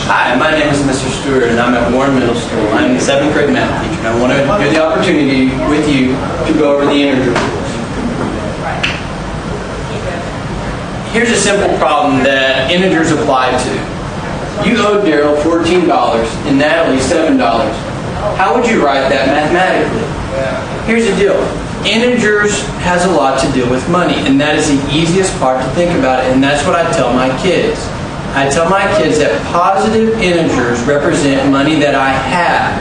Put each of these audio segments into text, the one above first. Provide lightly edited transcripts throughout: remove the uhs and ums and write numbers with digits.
Hi, my name is Mr. Stewart, and I'm at Warren Middle School. I'm the 7th grade math teacher, and I want to give the opportunity with you to go over the integer rules. Here's a simple problem that integers apply to. You owe Daryl $14 and Natalie $7. How would you write that mathematically? Here's the deal. Integers has a lot to do with money, and that is the easiest part to think about it, and that's what I tell my kids. I tell my kids that positive integers represent money that I have.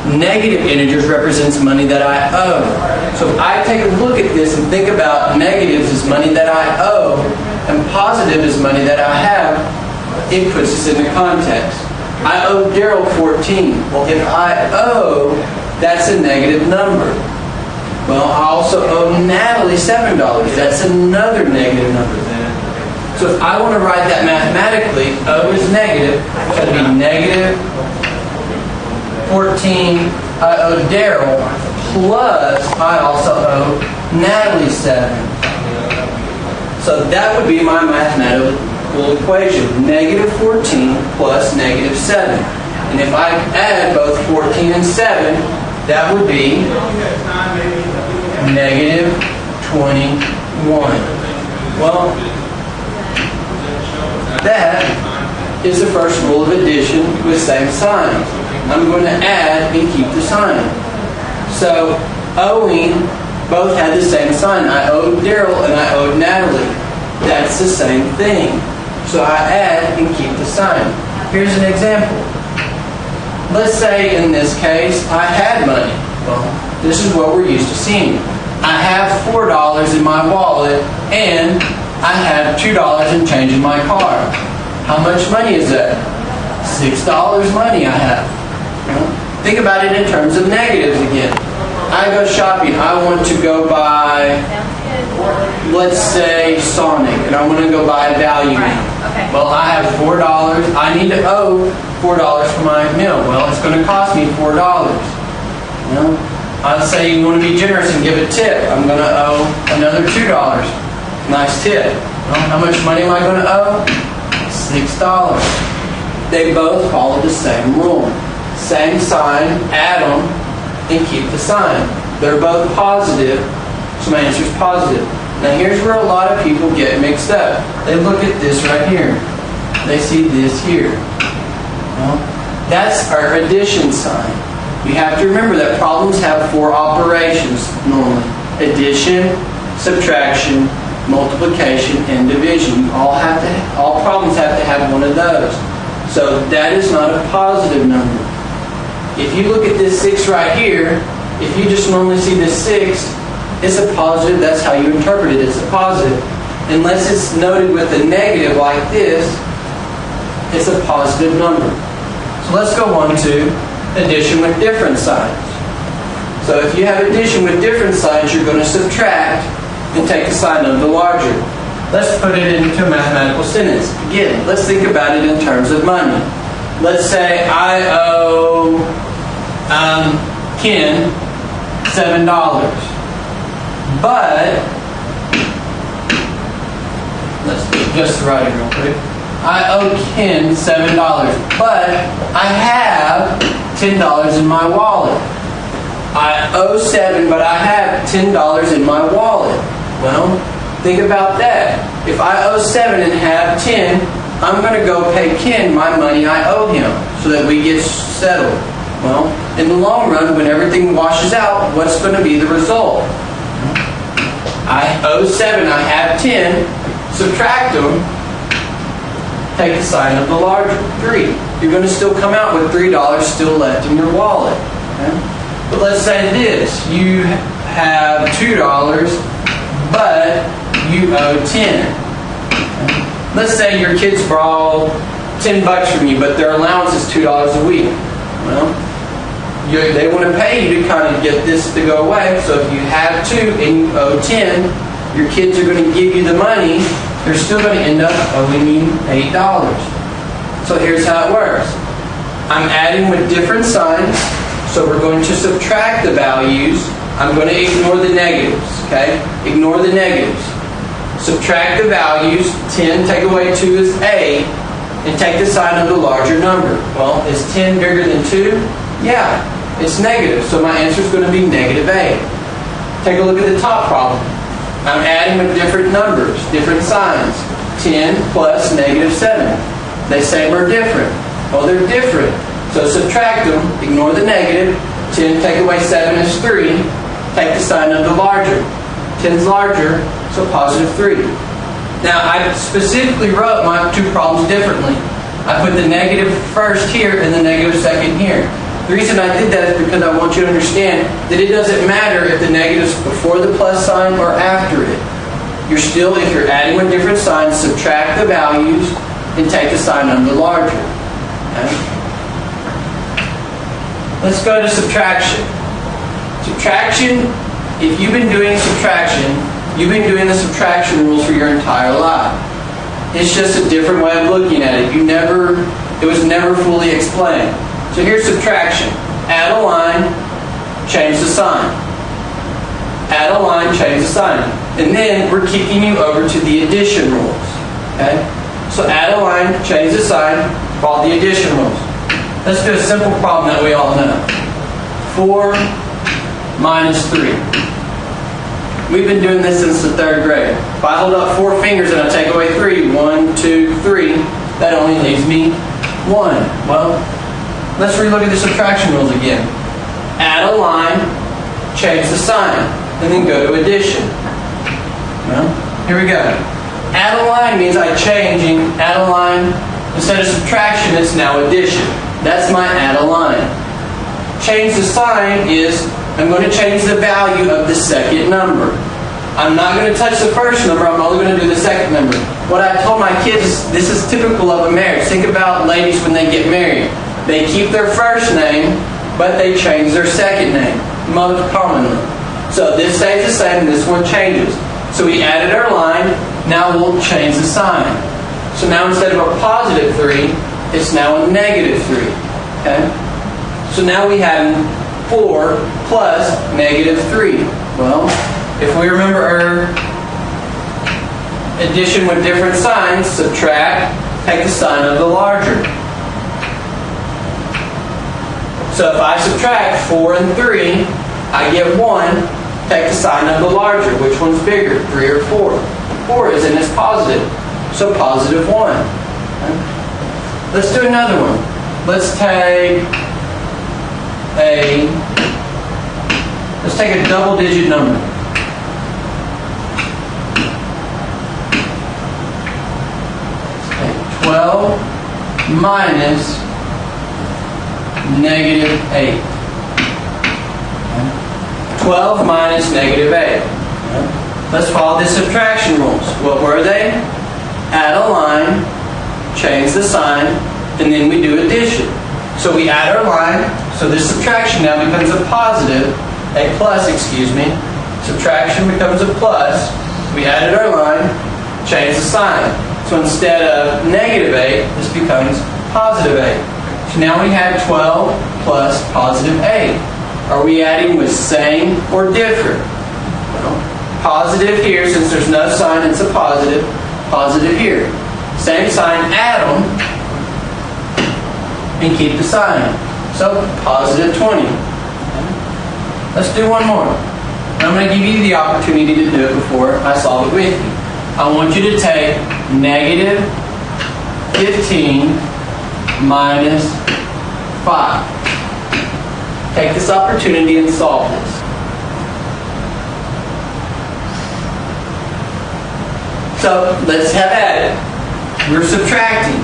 Negative integers represents money that I owe. So if I take a look at this and think about negatives as money that I owe, and positive is money that I have, it puts us in the context. I owe Daryl 14. Well, if I owe, that's a negative number. Well, I also owe Natalie $7. That's another negative number. So if I want to write that mathematically, O is negative. It's going to be negative 14 I owe Daryl, plus I also owe Natalie 7. So that would be my mathematical equation. Negative 14 plus negative 7. And if I add both 14 and 7, that would be negative 21. Well, that is the first rule of addition with same signs. I'm going to add and keep the sign. So, owing, both had the same sign. I owed Daryl and I owed Natalie. That's the same thing. So I add and keep the sign. Here's an example. Let's say in this case I had money. Well, this is what we're used to seeing. I have $4 in my wallet and I have $2 in change in my car. How much money is that? $6 money I have. Think about it in terms of negatives again. I go shopping. I want to go buy, let's say, Sonic, and I want to go buy a value meal. Well, I have $4. I need to owe $4 for my meal. Well, it's going to cost me $4. I'd say you want to be generous and give a tip. I'm going to owe another $2. Nice tip. Well, how much money am I going to owe? $6. They both follow the same rule. Same sign, add them, and keep the sign. They're both positive, so my answer is positive. Now here's where a lot of people get mixed up. They look at this right here. They see this here. Well, that's our addition sign. You have to remember that problems have 4 operations normally. Addition, subtraction, multiplication, and division. All problems have to have one of those. So that is not a positive number. If you look at this 6 right here, if you just normally see this 6, it's a positive. That's how you interpret it. It's a positive. Unless it's noted with a negative like this, it's a positive number. So let's go on to addition with different signs. So if you have addition with different signs, you're going to subtract and take the sign of the larger. Let's put it into a mathematical sentence. Again, let's think about it in terms of money. Let's say I owe Ken $7. But, let's just write it real quick. I owe Ken $7, but I have $10 in my wallet. I owe 7, but I have $10 in my wallet. Well, think about that. If I owe 7 and have 10, I'm going to go pay Ken my money I owe him so that we get settled. Well, in the long run, when everything washes out, what's going to be the result? I owe 7, I have 10, subtract them, take the sign of the larger, 3. You're going to still come out with $3 still left in your wallet. Okay? But let's say this, you have $2, but you owe 10. Let's say your kids borrow $10 from you, but their allowance is $2 a week. Well, they want to pay you to kind of get this to go away. So if you have 2 and you owe 10, your kids are going to give you the money. They're still going to end up owing you $8. So here's how it works. I'm adding with different signs. So we're going to subtract the values. I'm going to ignore the negatives. Okay? Ignore the negatives. Subtract the values. 10 take away 2 is A. and take the sign of the larger number. Well, is 10 bigger than 2? Yeah, it's negative, so my answer is going to be negative 8. Take a look at the top problem. I'm adding with different numbers, different signs. 10 plus negative 7. They same or different? Well, they're different. So subtract them, ignore the negative. 10 take away 7 is 3. Take the sign of the larger. 10's larger, so positive 3. Now, I specifically wrote my two problems differently. I put the negative first here and the negative second here. The reason I did that is because I want you to understand that it doesn't matter if the negative's before the plus sign or after it. You're still, if you're adding with different signs, subtract the values and take the sign of the larger. Okay? Let's go to subtraction. Subtraction, if you've been doing subtraction, you've been doing the subtraction rules for your entire life. It's just a different way of looking at it. It was never fully explained. So here's subtraction. Add a line, change the sign. Add a line, change the sign. And then we're kicking you over to the addition rules. Okay? So add a line, change the sign, follow the addition rules. Let's do a simple problem that we all know. 4 minus 3. We've been doing this since the 3rd grade. If I hold up 4 fingers and I take away 3, 1, 2, 3, that only leaves me 1. Well, let's relook at the subtraction rules again. Add a line, change the sign, and then go to addition. Well, here we go. Add a line means I'm changing. Add a line, instead of subtraction, it's now addition. That's my add a line. Change the sign is I'm going to change the value of the second number. I'm not going to touch the first number, I'm only going to do the second number. What I told my kids, this is typical of a marriage. Think about ladies when they get married. They keep their first name, but they change their second name, most commonly. So this stays the same, and this one changes. So we added our line, now we'll change the sign. So now instead of a positive 3, it's now a negative 3. Okay? So now we have 4 plus negative 3. Well, if we remember our addition with different signs, subtract, take the sign of the larger. So if I subtract 4 and 3, I get 1, take the sign of the larger. Which one's bigger, 3 or 4? 4 is in its positive, so positive 1. Okay? Let's do another one. Let's take a double-digit number. Let's take 12 minus negative 8. Okay. 12 minus negative 8. Okay. Let's follow the subtraction rules. What were they? Add a line, change the sign, and then we do addition. So we add our line, so this subtraction now becomes a positive, a plus, excuse me. Subtraction becomes a plus. We added our line, change the sign. So instead of negative 8, this becomes positive 8. So now we have 12 plus positive 8. Are we adding with same or different? Well, positive here, since there's no sign, it's a positive. Positive here. Same sign, add them, and keep the sign. So, positive 20. Let's do one more. I'm going to give you the opportunity to do it before I solve it with you. I want you to take negative 15 minus 5. Take this opportunity and solve this. So, let's have at it. We're subtracting.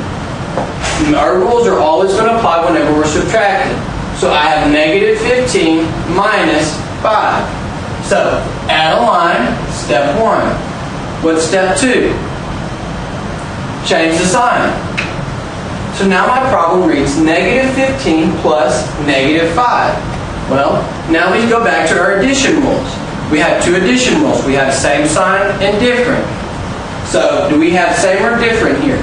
Our rules are always going to apply whenever we're subtracting. So I have negative 15 minus 5. So, add a line, step 1. What's step 2? Change the sign. So now my problem reads negative 15 plus negative 5. Well, now we go back to our addition rules. We have two addition rules. We have same sign and different. So, do we have same or different here?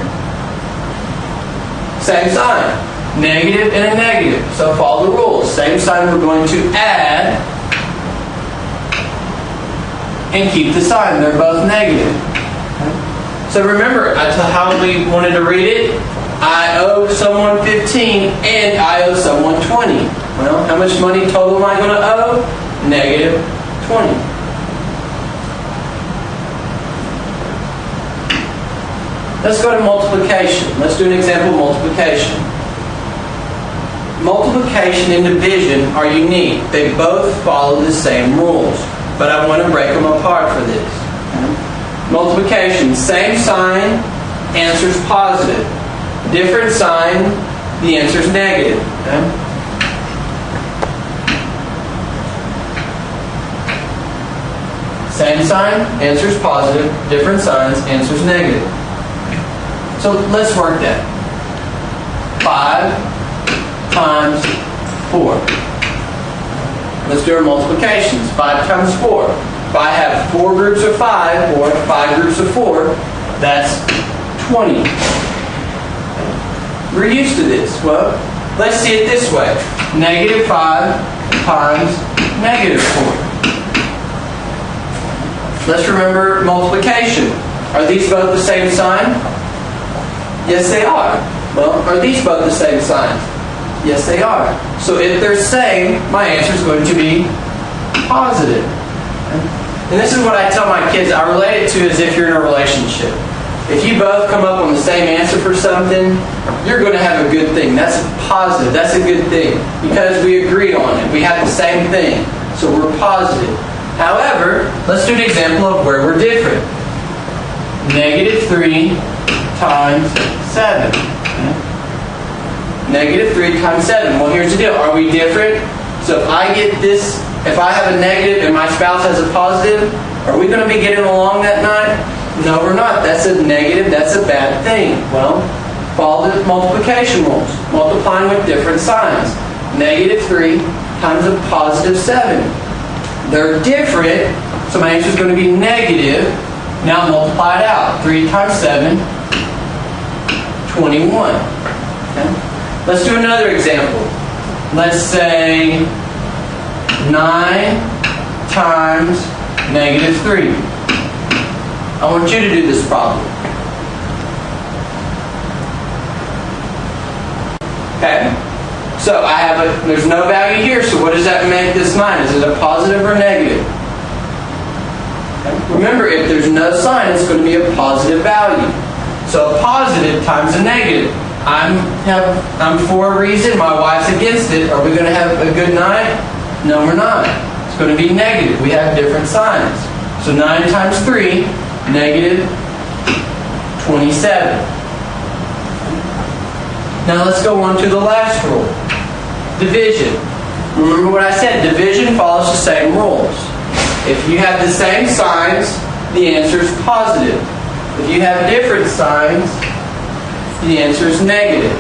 Same sign. Negative and a negative. So follow the rules. Same sign, we're going to add and keep the sign. They're both negative. So remember, how we wanted to read it. I owe someone 15 and I owe someone 20. Well, how much money total am I going to owe? Negative 20. Let's go to multiplication. Let's do an example of multiplication. Multiplication and division are unique. They both follow the same rules, but I want to break them apart for this. Multiplication, same sign, answer's positive. Different sign, the answer's negative. Same sign, answer's positive. Different signs, answer's negative. So let's work that. 5 times 4. Let's do our multiplications. 5 times 4. If I have 4 groups of 5 or 5 groups of 4, that's 20. We're used to this. Well, let's see it this way. Negative 5 times negative 4. Let's remember multiplication. Are these both the same sign? Yes, they are. Well, are these both the same signs? Yes, they are. So if they're same, my answer is going to be positive. And this is what I tell my kids. I relate it to as if you're in a relationship. If you both come up on the same answer for something, you're going to have a good thing. That's positive. That's a good thing. Because we agreed on it. We had the same thing. So we're positive. However, let's do an example of where we're different. Negative 3 times 7. Negative 3 times 7. Well, here's the deal. Are we different? So if I get this, if I have a negative and my spouse has a positive, are we going to be getting along that night? No, we're not. That's a negative. That's a bad thing. Well, follow the multiplication rules. Multiplying with different signs. Negative 3 times a positive 7. They're different, so my answer is going to be negative. Now multiply it out. 3 times 7, 21. Okay? Let's do another example. Let's say 9 times negative 3. I want you to do this problem. Okay? So I have there's no value here, so what does that make this 9? Is it a positive or negative? Okay. Remember, if there's no sign, it's going to be a positive value. So a positive times a negative. I'm for a reason, my wife's against it. Are we going to have a good night? No, we're not. It's going to be negative. We have different signs. So 9 times 3, negative 27. Now let's go on to the last rule. Division. Remember what I said, division follows the same rules. If you have the same signs, the answer is positive. If you have different signs, the answer is negative.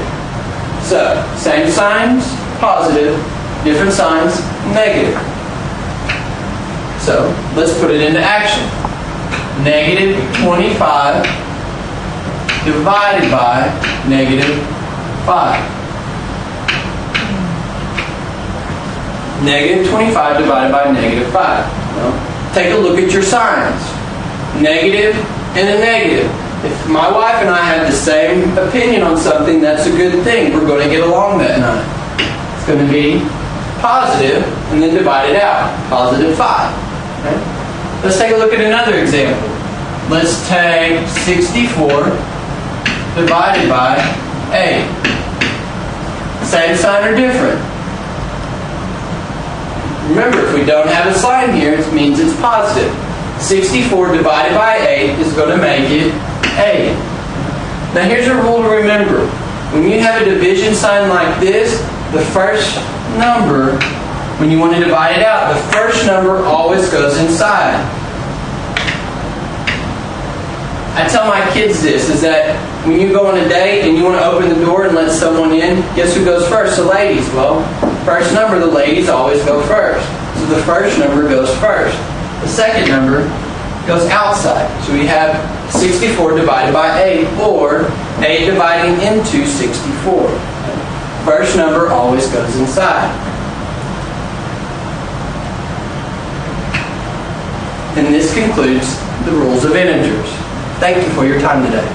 So, same signs, positive, different signs, negative. So, let's put it into action. Negative 25 divided by negative 5. Negative 25 divided by negative 5. Well, take a look at your signs. Negative and a negative. If my wife and I have the same opinion on something, that's a good thing. We're going to get along that night. It's going to be positive and then divide it out. Positive 5. Okay? Let's take a look at another example. Let's take 64 divided by 8. Same sign or different? Remember, if we don't have a sign here, it means it's positive. 64 divided by 8 is going to make it 8. Now here's a rule to remember. When you have a division sign like this, the first number, when you want to divide it out, the first number always goes inside. I tell my kids this, is that when you go on a date and you want to open the door and let someone in, guess who goes first? The ladies. Well, first number, the ladies always go first. So the first number goes first. The second number goes outside. So we have 64 divided by 8, or 8 dividing into 64. First number always goes inside. And this concludes the rules of integers. Thank you for your time today.